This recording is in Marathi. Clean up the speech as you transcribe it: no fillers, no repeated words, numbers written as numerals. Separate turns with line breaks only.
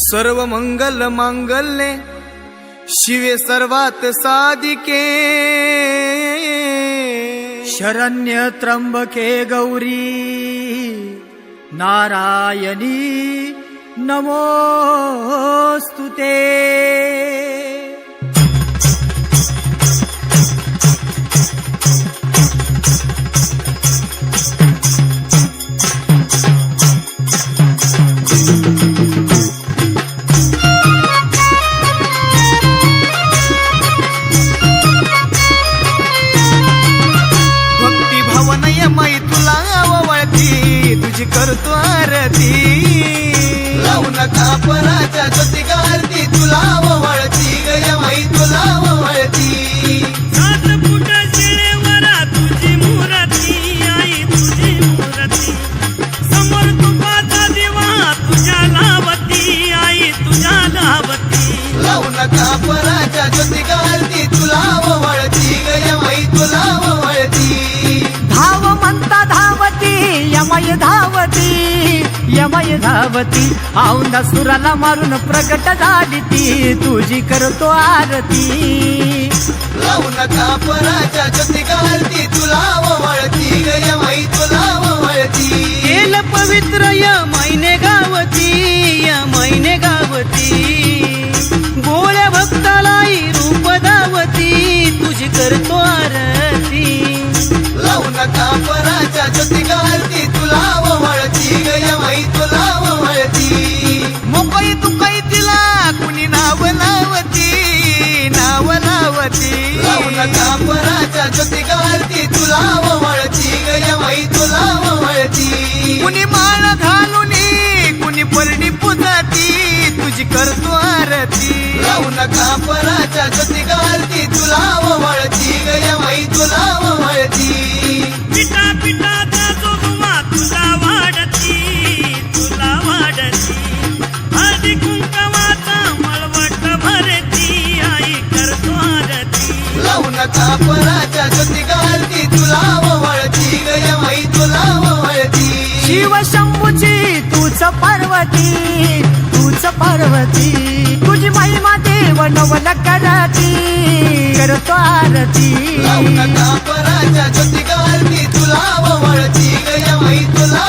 सर्व मंगल मांगल्ये शिवे सर्वात साधिके
शरण्य त्र्यंबके गौरी नारायणी नमोस्तुते।
मै तुला वळती तुझी करतो आरती लावू नका पराच्या ज्योती गारती तुला वळती गय मै तुला वळती।
सात फुट शिळेवरा तुझी मूर्ती आई तुझी मूर्ती समोर तुपाचा दिवा तुझ्या लावती आई तुझ्या लावती
लावू नका पराच्या ज्योती गारती तुला वळती गय मै तुला वळती।
धाव म्हणता धावती यमय धावती यमय धावती औंधा सुराला मारून प्रगट झाली ती तुझी करतो आरती
लावू नका पराच्या ज्योती गारती तुला वळती गय मै तुला वळती।
केल पवित्र या मैने गावती या मैने गावती गोळ्या भक्तालाई रूप दावती तुझी करतो आरती
लावू नका पराच्या ज्योती गारती तुला वळती गय मै तुला वळती। मोकळी तू काही तिला कुणी नाव लावती नाव लावती लावू नका पराच्या ज्योती गारती तुला वळती गय मै तुला वळती। कुणी माळ घालून कुणी परडी पुजाती तुझी करतो आरती लावू नका पराच्या ज्योती गारती तुला वळती गय मै तुला वळती।
पिता पिताचा जोगवा तुला वाढती हळदी कुंकवाचा मळवट भरती आई करतो आरती
लावू नका पराच्या ज्योती गारती तुला वळती गय मै तुला वळती।
शिव शंभूची तूच पार्वती तुझी महिमा देव नवल करती करतो आरती
लावू नका पराच्या ज्योती गारती तुला वळती गय मै तुला